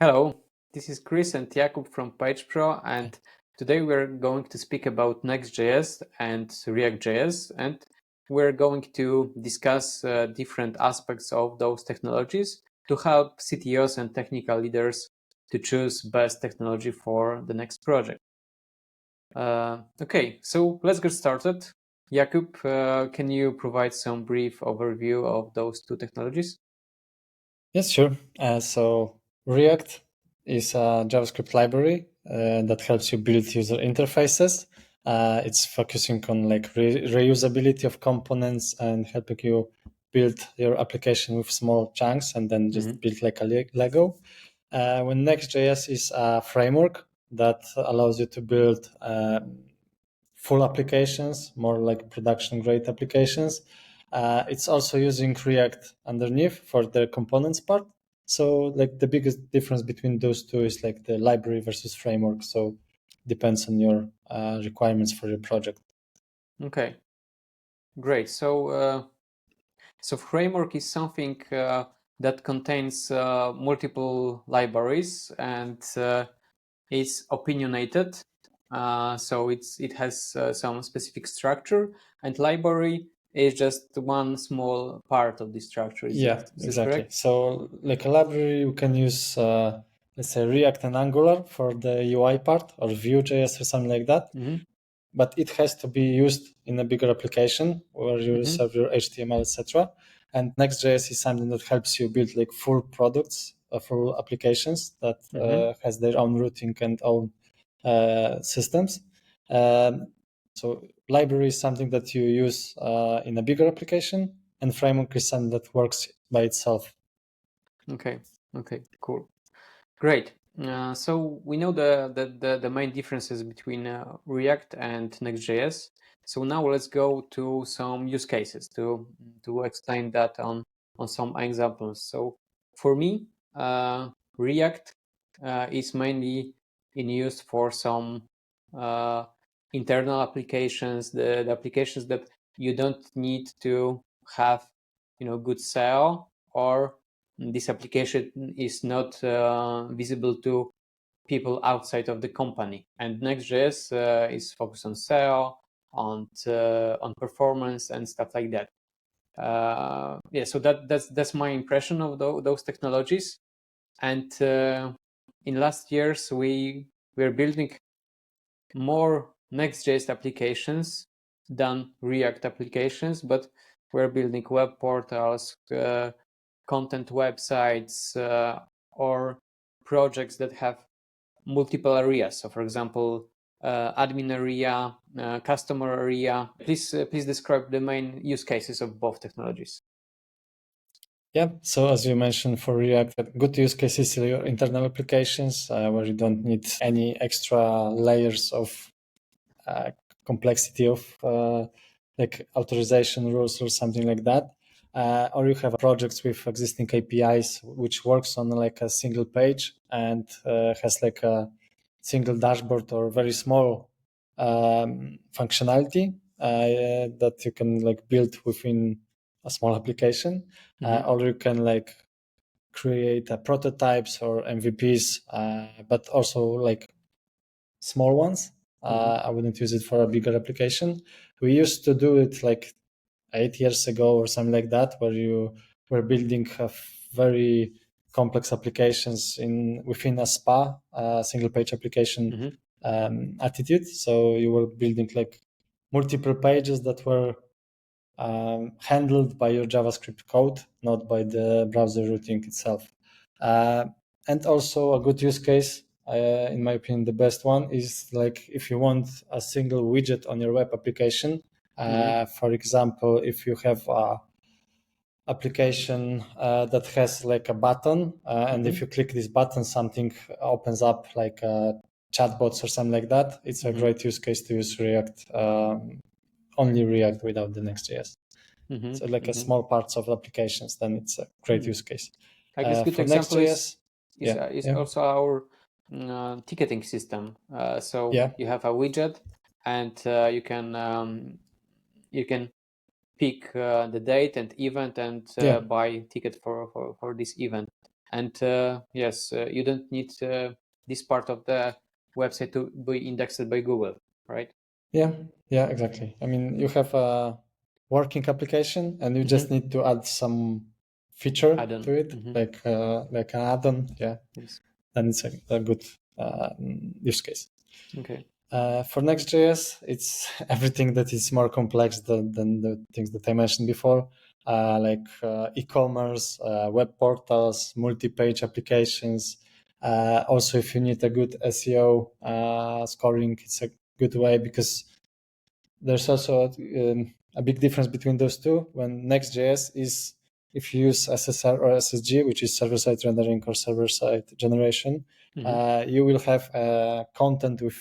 Hello, this is Chris and Jakub from PagePro, and today we're going to speak about Next.js and React.js, and we're going to discuss different aspects of those technologies to help CTOs and technical leaders to choose best technology for the next project. Okay, so let's get started. Jakub, can you provide some brief overview of those two technologies? Yes, sure. So React is a JavaScript library that helps you build user interfaces. It's focusing on like reusability of components and helping you build your application with small chunks and then just build like a Lego. When Next.js is a framework that allows you to build full applications, more like production grade applications. It's also using React underneath for the components part. So like the biggest difference between those two is like the library versus framework. So depends on your requirements for your project. Okay, great. So framework is something that contains multiple libraries and is opinionated. So it has some specific structure, and library is just one small part of the structure. Is this Exactly. correct? So like a library, you can use let's say React and Angular for the UI part or Vue.js or something like that. But it has to be used in a bigger application where you serve your HTML, etc. And Next.js is something that helps you build like full products, full applications that has their own routing and own systems. So library is something that you use in a bigger application, and framework is something that works by itself. Okay. Okay. Cool. Great. So we know the main differences between React and Next.js. So now let's go to some use cases to explain that on some examples. So for me, React is mainly in use for some uh, internal applications, the applications that you don't need to have, good SEO, or this application is not visible to people outside of the company. And Next.js is focused on SEO, on performance and stuff like that. Yeah, so that's my impression of those technologies. And in last years, we were building more Next.js applications than React applications, but we're building web portals, content websites, or projects that have multiple areas. So, for example, admin area, customer area. Please describe the main use cases of both technologies. Yeah, so as you mentioned for React, good use cases are your internal applications where you don't need any extra layers of complexity of like authorization rules or something like that. Or you have projects with existing APIs which works on like a single page and has like a single dashboard or very small functionality that you can like build within a small application. Or you can like create prototypes or MVPs, but also like small ones. I wouldn't use it for a bigger application. We used to do it like 8 years ago or something like that, where you were building a very complex applications within a SPA, single page application attitude. So you were building like multiple pages that were handled by your JavaScript code, not by the browser routing itself. And also a good use case, in my opinion, the best one is like if you want a single widget on your web application. For example, if you have a application that has like a button, and if you click this button, something opens up like chatbots or something like that. It's a great use case to use React, only React without the Next.js. So like a small parts of applications, then it's a great use case. I guess good For example Next.js, is also our ticketing system. So you have a widget, and you can pick the date and event and buy ticket for this event. And yes, you don't need this part of the website to be indexed by Google, right? Yeah, exactly. I mean, you have a working application, and you just need to add some feature Add-on. to it, like an add-on. Yeah, Yes. then it's a good use case. Okay. For Next.js, it's everything that is more complex than the things that I mentioned before, like e-commerce, web portals, multi-page applications. Also, if you need a good SEO scoring, it's a good way, because there's also a big difference between those two. When Next.js is, if you use SSR or SSG, which is server-side rendering or server-side generation, you will have content with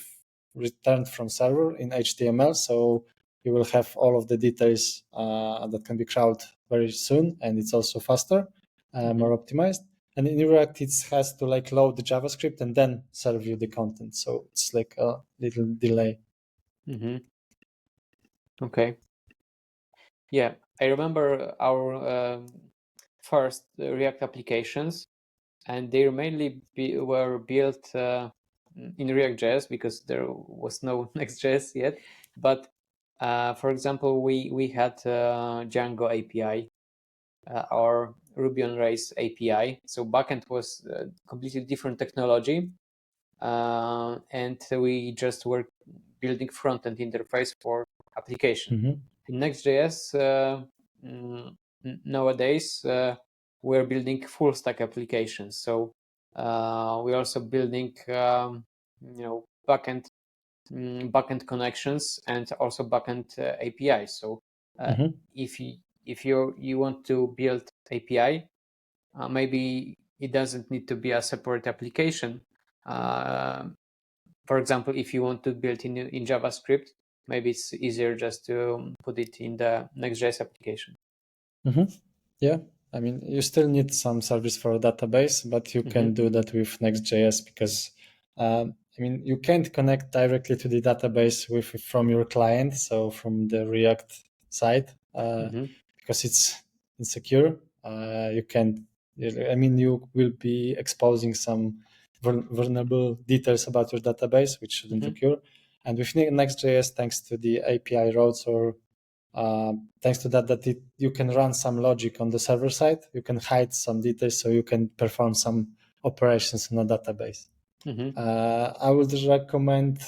returned from server in HTML. So you will have all of the details that can be crawled very soon, and it's also faster, more optimized. And in React, it has to like load the JavaScript and then serve you the content. So it's like a little delay. Okay. Yeah, I remember our first React applications, and they mainly were built in React.js because there was no Next.js yet. But for example, we had Django API or Ruby on Rails API. So backend was completely different technology, and we just were building front-end interface for application. In Next.js, nowadays we're building full stack applications. So we're also building backend connections and also backend APIs. So if you want to build API, maybe it doesn't need to be a separate application. For example, if you want to build in JavaScript, maybe it's easier just to put it in the Next.js application. Yeah, I mean, you still need some service for a database, but you can do that with Next.js, because I mean, you can't connect directly to the database from your client, so from the React side, because it's insecure. You can't. I mean, you will be exposing some vulnerable details about your database, which shouldn't occur. And with Next.js, thanks to the API routes, or thanks to that you can run some logic on the server side, you can hide some details, so you can perform some operations in a database. I would recommend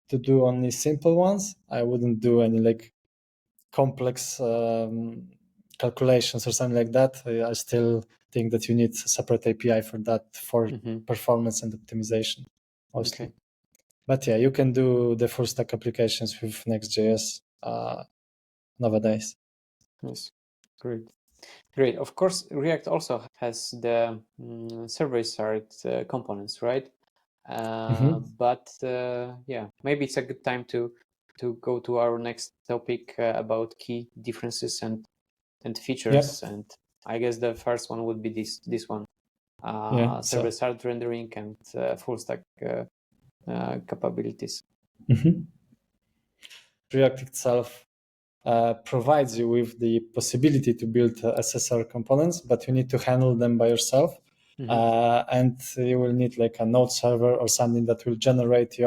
to do only simple ones. I wouldn't do any like complex calculations or something like that. I still think that you need a separate API for that, for performance and optimization mostly. Okay. But yeah, you can do the full stack applications with Next.js nowadays. Yes, great. Of course, React also has the server-side components, right? But yeah, maybe it's a good time to go to our next topic about key differences and features. And I guess the first one would be this one, server-side rendering and full stack capabilities. React itself provides you with the possibility to build SSR components, but you need to handle them by yourself. And you will need like a node server or something that will generate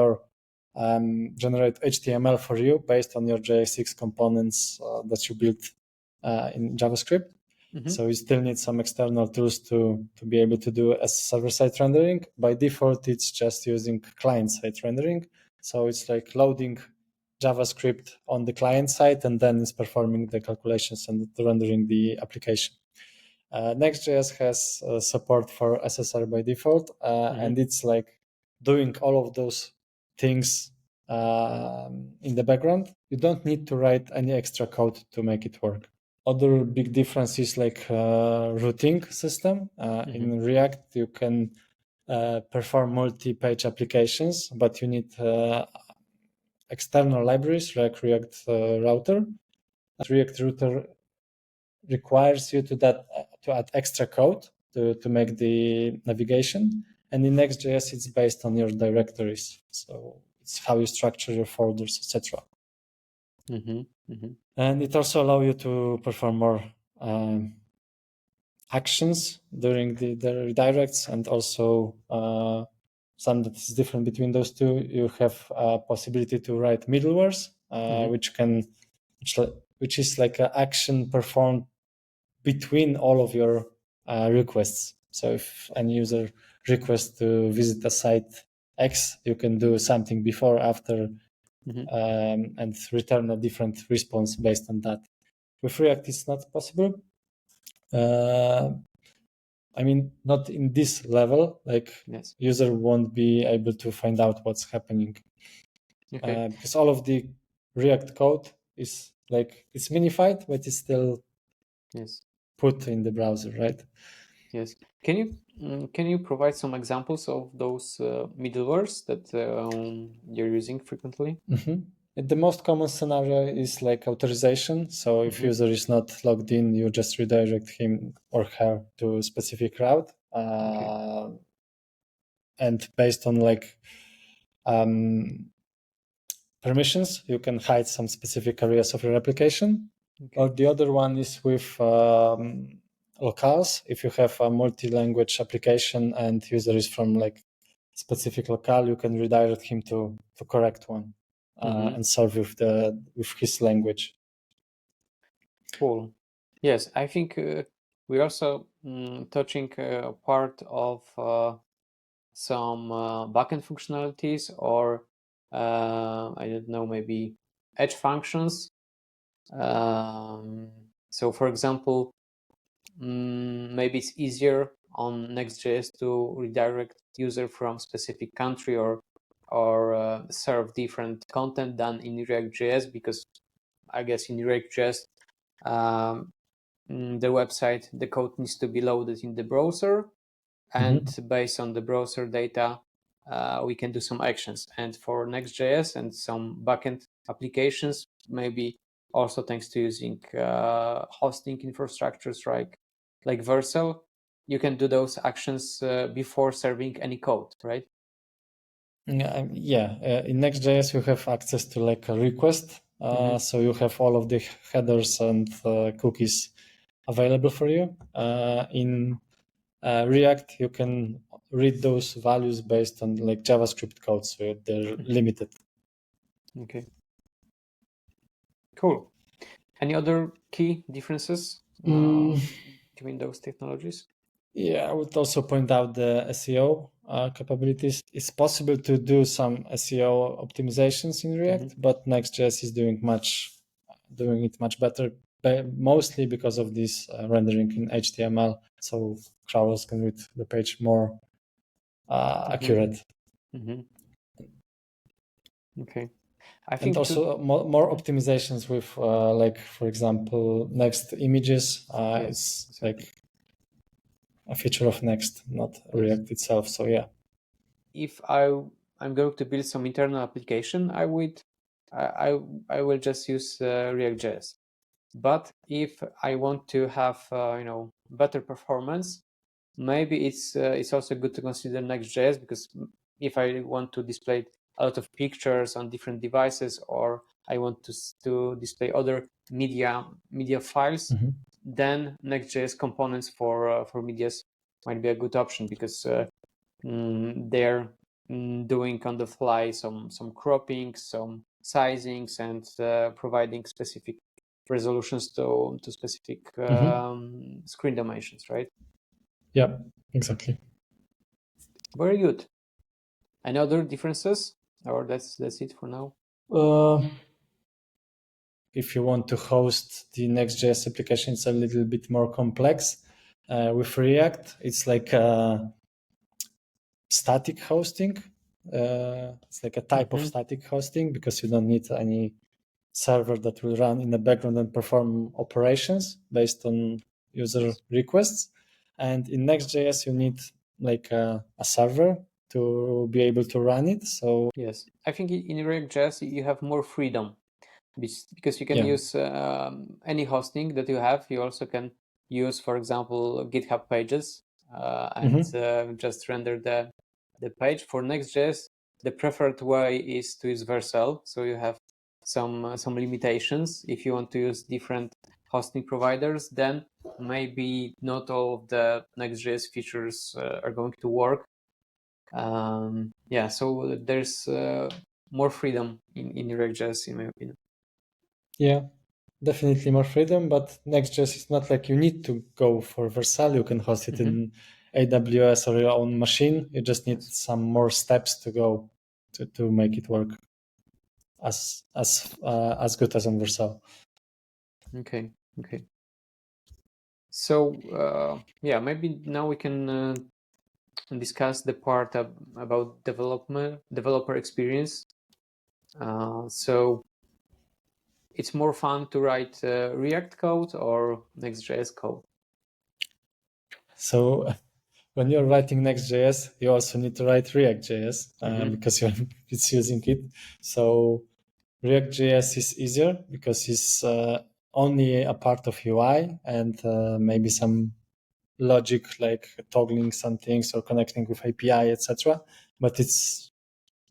HTML for you based on your JSX components that you built in JavaScript. So you still need some external tools to be able to do a server-side rendering. By default, it's just using client-side rendering. So it's like loading JavaScript on the client side, and then it's performing the calculations and rendering the application. Next.js has support for SSR by default, and it's like doing all of those things in the background. You don't need to write any extra code to make it work. Other big difference is like routing system. In React, you can perform multi-page applications, but you need external libraries like React Router. React Router requires you to add extra code to make the navigation. And in Next.js, it's based on your directories. So it's how you structure your folders, etc. And it also allows you to perform more actions during the redirects, and also some that is different between those two. You have a possibility to write middlewares, which is like an action performed between all of your requests. So if any user requests to visit a site X, you can do something before, after, and return a different response based on that. With React, it's not possible. I mean, not in this level. Like, yes. user won't be able to find out what's happening, because all of the React code is like, it's minified, but it's still put in the browser, right? Yes. Can you provide some examples of those middlewares that you're using frequently? The most common scenario is like authorization. So if user is not logged in, you just redirect him or her to a specific route. And based on like permissions, you can hide some specific areas of your application. Or the other one is with locales. If you have a multi-language application and user is from like specific locale, you can redirect him to correct one. And serve with his language. Cool. Yes, I think we're also touching part of some backend functionalities, or I don't know, maybe edge functions. So, for example, maybe it's easier on Next.js to redirect user from specific country, or serve different content than in React.js, because I guess in React.js the website, the code needs to be loaded in the browser, and based on the browser data we can do some actions. And for Next.js and some backend applications, maybe also thanks to using hosting infrastructures like Vercel, you can do those actions before serving any code, right? In Next.js you have access to like a request, so you have all of the headers and cookies available for you. In React, you can read those values based on like JavaScript code, so they're limited. Okay, cool. Any other key differences between those technologies? Yeah, I would also point out the SEO capabilities. It's possible to do some SEO optimizations in React, but Next.js is doing it much better, mostly because of this rendering in HTML, so crawlers can read the page more accurate. Okay. I And think also more optimizations with like, for example, Next images. Yes, It's like a feature of Next, not React itself. So yeah. If I'm going to build some internal application, I will just use React.js. But if I want to have better performance, maybe it's also good to consider Next.js, because if I want to display a lot of pictures on different devices, or I want to display other media files, then Next.js components for medias might be a good option, because they're doing on the fly some cropping, some sizings, and providing specific resolutions to specific screen dimensions, right? Yeah, exactly. Very good. Any other differences, or that's it for now? If you want to host the Next.js application, it's a little bit more complex. With React, it's like static hosting. It's like a type of static hosting, because you don't need any server that will run in the background and perform operations based on user requests. And in Next.js, you need like a server to be able to run it. So yes, I think in React.js you have more freedom, because you can use any hosting that you have. You also can use, for example, GitHub pages, and just render the page. For Next.js, the preferred way is to use Vercel, so you have some limitations. If you want to use different hosting providers, then maybe not all of the Next.js features are going to work. Yeah, so there's more freedom in React.js, in my opinion. Yeah, definitely more freedom, but Next.js is not like you need to go for Vercel. You can host it in AWS or your own machine. You just need some more steps to go to make it work as good as on Vercel. Okay. So yeah, maybe now we can discuss the part about developer experience. So it's more fun to write React code or Next.js code? So when you're writing Next.js, you also need to write React.js because it's using it. So React.js is easier because it's only a part of UI and maybe some logic like toggling some things or connecting with API, etc. But it's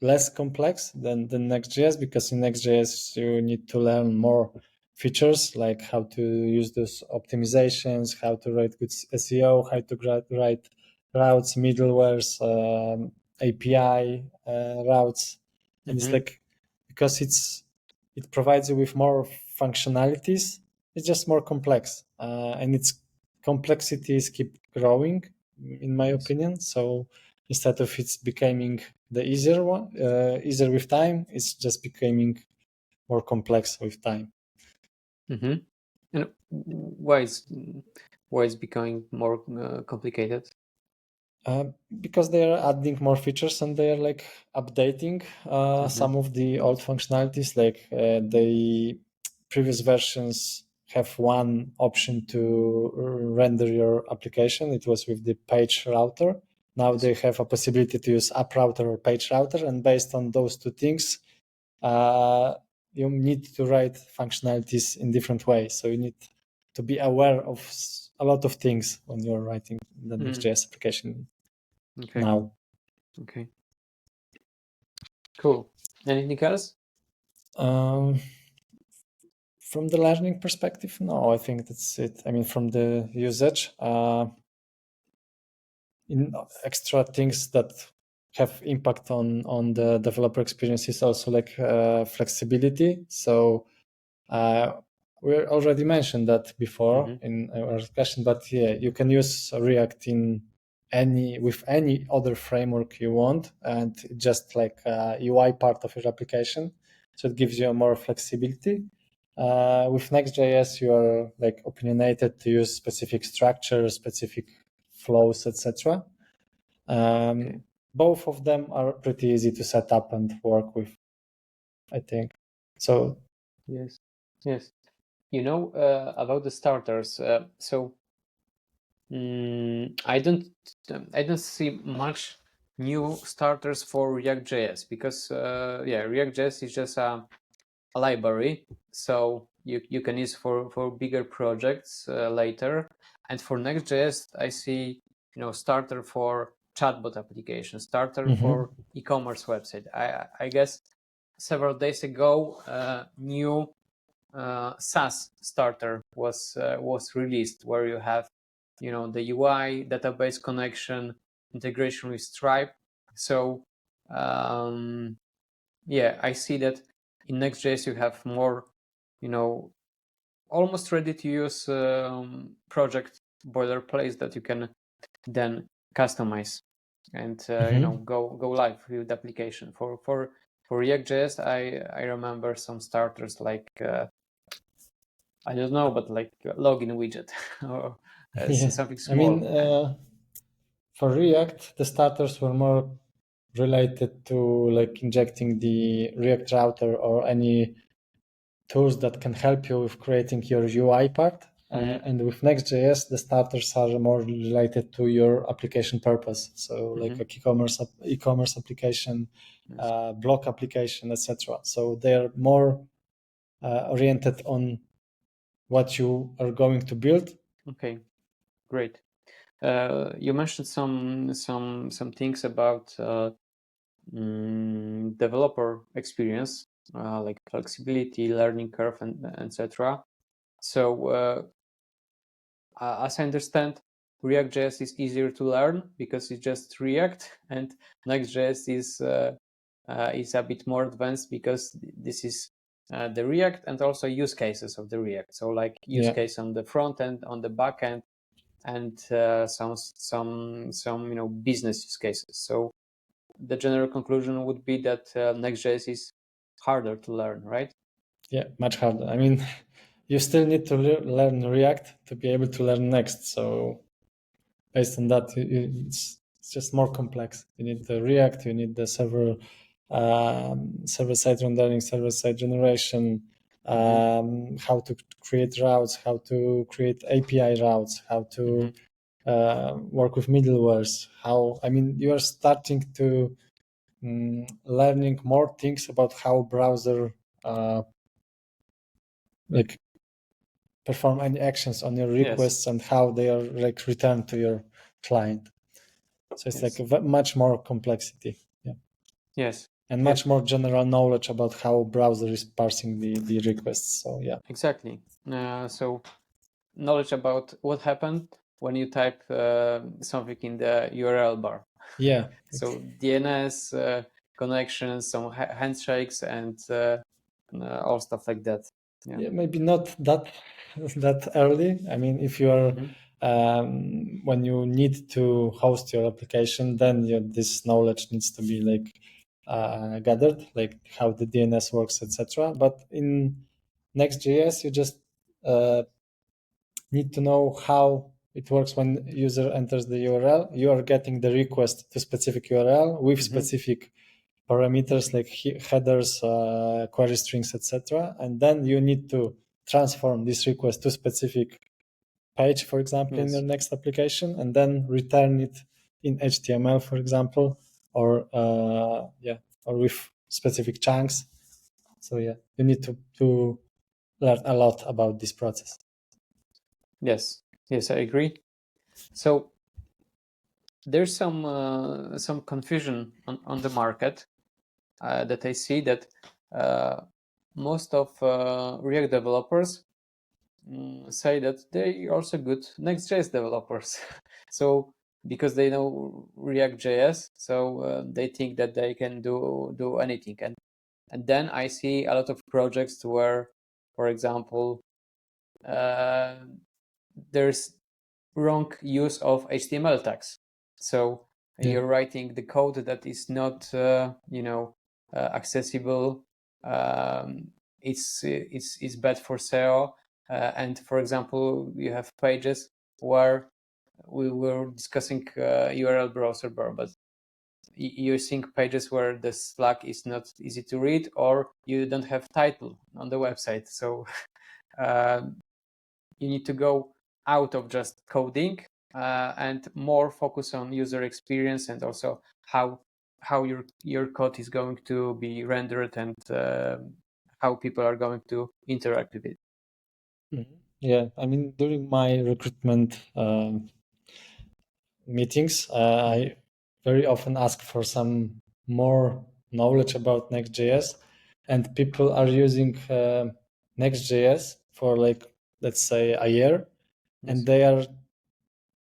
less complex than Next.js because in Next.js you need to learn more features like how to use those optimizations, how to write good SEO, how to write routes, middlewares, API routes, and it's like because it provides you with more functionalities. It's just more complex, and its complexities keep growing, in my opinion. So instead of it's becoming the easier one, easier with time, it's just becoming more complex with time. And why is becoming more complicated? Because they are adding more features and they are like updating some of the old functionalities. Like the previous versions have one option to render your application. It was with the page router. Now they have a possibility to use app router or page router, and based on those two things, you need to write functionalities in different ways. So you need to be aware of a lot of things when you're writing the Next.js application now. Okay. Cool. Anything else? From the learning perspective, no, I think that's it. I mean, from the usage, in extra things that have impact on the developer experience is also like flexibility. So we already mentioned that before in our discussion, but yeah, you can use React with any other framework you want, and just like a UI part of your application. So it gives you more flexibility. With Next.js, you are like opinionated to use specific structures, specific flows, etc. Both of them are pretty easy to set up and work with, I think. So yes. About the starters. So I don't see much new starters for React.js because React.js is just a library, so you can use for bigger projects later. And for Next.js, I see starter for chatbot application, starter for e-commerce website. I guess several days ago, new SaaS starter was released, where you have the UI, database connection, integration with Stripe. So I see that in Next.js you have more almost ready to use project boilerplates that you can then customize and go live with the application. For React.js, I remember some starters like I don't know, but like login widget or something I small. mean, for React, the starters were more related to like injecting the React router or any tools that can help you with creating your UI part. And with Next.js, the starters are more related to your application purpose. So like a e-commerce application, blog application, etc. So they're more oriented on what you are going to build. Okay, great. You mentioned some things about developer experience, like flexibility, learning curve, and etc. So as I understand, React.js is easier to learn because it's just React, and Next.js is a bit more advanced because this is the React and also use cases of the React. So like use case on the front end, on the back end, and some business use cases. So the general conclusion would be that Next.js is harder to learn, right? Yeah, much harder. I mean, you still need to learn React to be able to learn Next. So based on that, it's just more complex. You need the React, you need the server-side rendering, server-side generation, how to create routes, how to create API routes, how to work with middlewares. You are starting to learning more things about how browser like perform any actions on your requests and how they are like returned to your client. So it's like much more complexity. Yeah. Yes. And much more general knowledge about how browser is parsing the requests. So yeah. Exactly. So knowledge about what happened when you type something in the URL bar. Yeah. So DNS connections, some handshakes, and all stuff like that. Yeah, maybe not that early. I mean, if you are when you need to host your application, then this knowledge needs to be like gathered, like how the DNS works, etc. But in Next.js, you just need to know how it works when user enters the URL. You are getting the request to specific URL with specific parameters like headers, query strings, etc. And then you need to transform this request to specific page, for example, in your next application, and then return it in HTML, for example, or with specific chunks. So yeah, you need to learn a lot about this process. Yes, I agree. So there's some confusion on the market that I see that most of React developers say that they are also good Next.js developers. So because they know React.js, so they think that they can do anything. And then I see a lot of projects where, for example, there's wrong use of HTML tags. So you're writing the code that is not, accessible. It's bad for SEO. And for example, you have pages where we were discussing URL browser bar, but you think pages where the Slack is not easy to read, or you don't have title on the website. So you need to go out of just coding and more focus on user experience and also how your code is going to be rendered and how people are going to interact with it. Yeah, I mean, during my recruitment meetings, I very often ask for some more knowledge about Next.js, and people are using Next.js for like, let's say, a year, and they are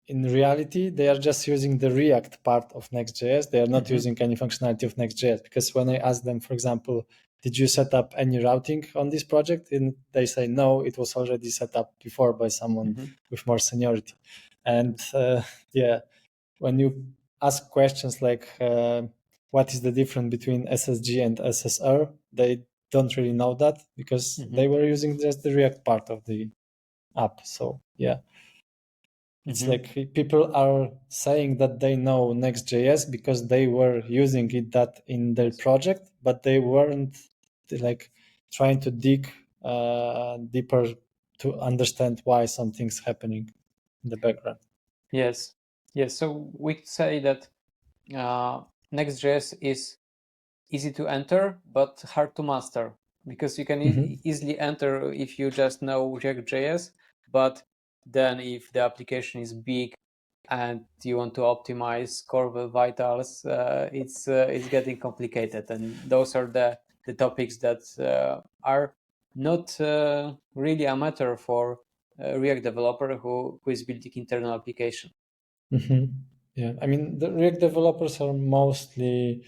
in reality they are just using the React part of Next.js. They are not using any functionality of Next.js, because when I ask them, for example, did you set up any routing on this project, and they say no, it was already set up before by someone with more seniority. And when you ask questions like what is the difference between SSG and SSR, they don't really know that, because they were using just the React part of the app. So yeah, it's like people are saying that they know Next.js because they were using it that in their project, but they weren't like trying to dig deeper to understand why something's happening in the background. Yes. So we say that Next.js is easy to enter but hard to master, because you can easily enter if you just know React.js, but then if the application is big and you want to optimize core vitals, it's getting complicated, and those are the topics that are not really a matter for a React developer who is building internal application. Yeah, I mean, the React developers are mostly,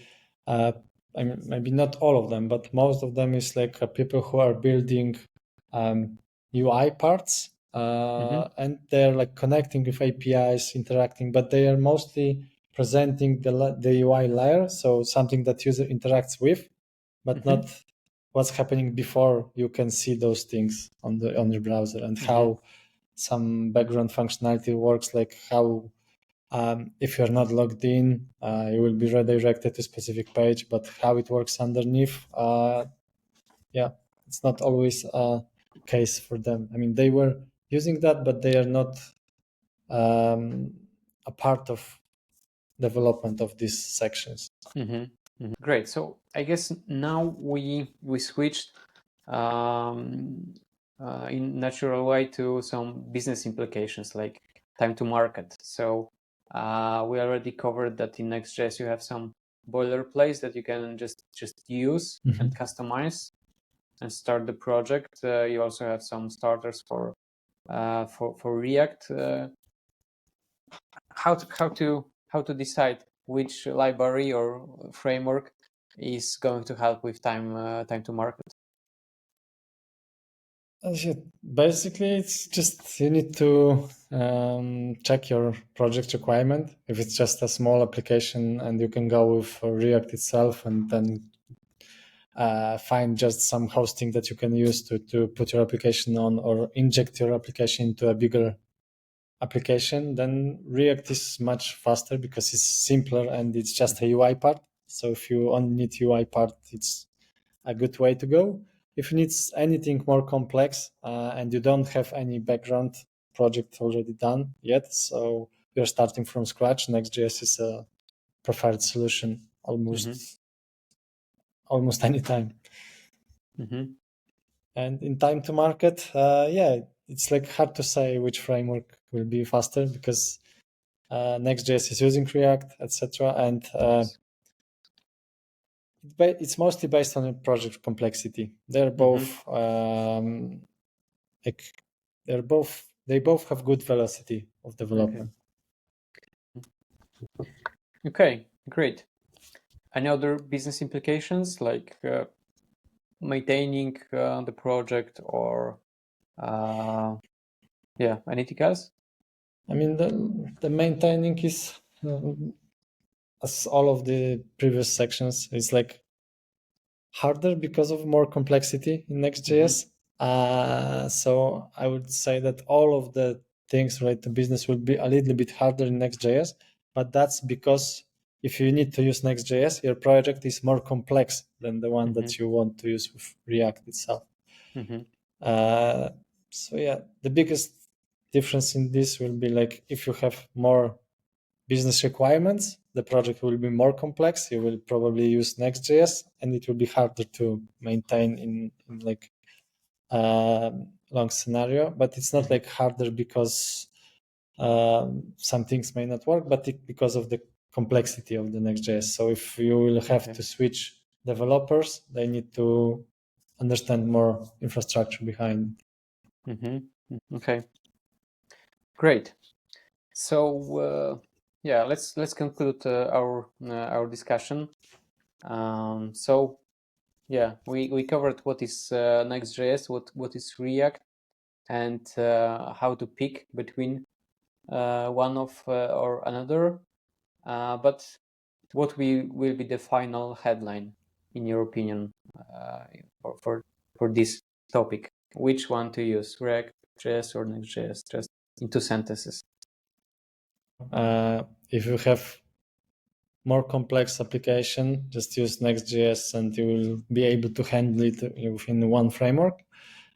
I mean, maybe not all of them, but most of them is like people who are building UI parts, and they're like connecting with APIs, interacting, but they are mostly presenting the UI layer, so something that user interacts with, but not what's happening before you can see those things on your browser, and how some background functionality works, like how if you're not logged in, you will be redirected to a specific page, but how it works underneath, yeah, it's not always a case for them. I mean, they were using that, but they are not a part of development of these sections. Great. So I guess now we switched in natural way to some business implications like time to market. So we already covered that in Next.js you have some boilerplates that you can just use and customize and start the project. You also have some starters for React. How to decide which library or framework is going to help with time to market? Basically, it's just you need to check your project requirement. If it's just a small application and you can go with React itself, and then find just some hosting that you can use to put your application on, or inject your application into a bigger application, then React is much faster because it's simpler and it's just a UI part. So if you only need UI part, it's a good way to go. If you need anything more complex and you don't have any background project already done yet, so you're starting from scratch, Next.js is a preferred solution almost anytime. And in time to market, yeah, it's like hard to say which framework will be faster, because Next.js is using React, etc., and it's mostly based on project complexity. They're both like they both have good velocity of development. Okay, great. Any other business implications like maintaining the project, or yeah, anything else? I mean, the maintaining is as all of the previous sections, is like harder because of more complexity in Next.js. So I would say that all of the things related to business will be a little bit harder in Next.js, but that's because if you need to use Next.js, your project is more complex than the one that you want to use with React itself. So yeah, the biggest difference in this will be like if you have more business requirements, the project will be more complex. You will probably use Next.js, and it will be harder to maintain in like long scenario. But it's not like harder because some things may not work, but because of the complexity of the Next.js. So if you will have to switch developers, they need to understand more infrastructure behind. Okay, great. So yeah, let's conclude our discussion. So yeah, we covered what is Next.js, what is React, and how to pick between one of or another. But what will be the final headline, in your opinion, for this topic? Which one to use, React.js or Next.js? Just in 2 sentences. If you have more complex application, just use Next.js and you will be able to handle it within one framework.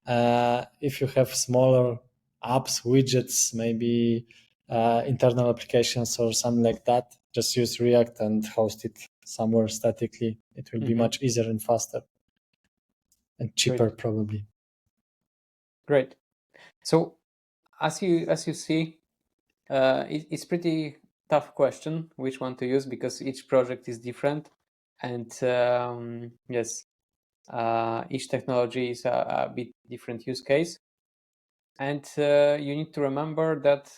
If you have smaller apps, widgets, maybe internal applications or something like that, just use React and host it somewhere statically. It will be much easier and faster and cheaper, probably. Great. So as you see, it's pretty tough question which one to use, because each project is different, and yes, Each technology is a bit different use case. And you need to remember that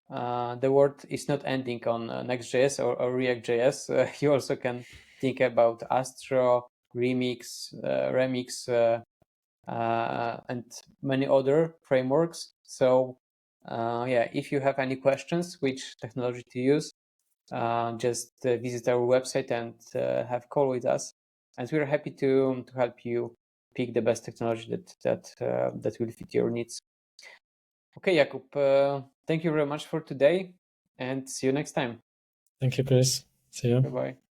the world is not ending on Next.js or React.js. You also can think about Astro, Remix, and many other frameworks. So yeah, if you have any questions, which technology to use, just visit our website and have a call with us. And we're happy to help you pick the best technology that will fit your needs. Okay, Jakub, thank you very much for today, and see you next time. Thank you, Chris. See you. Bye-bye.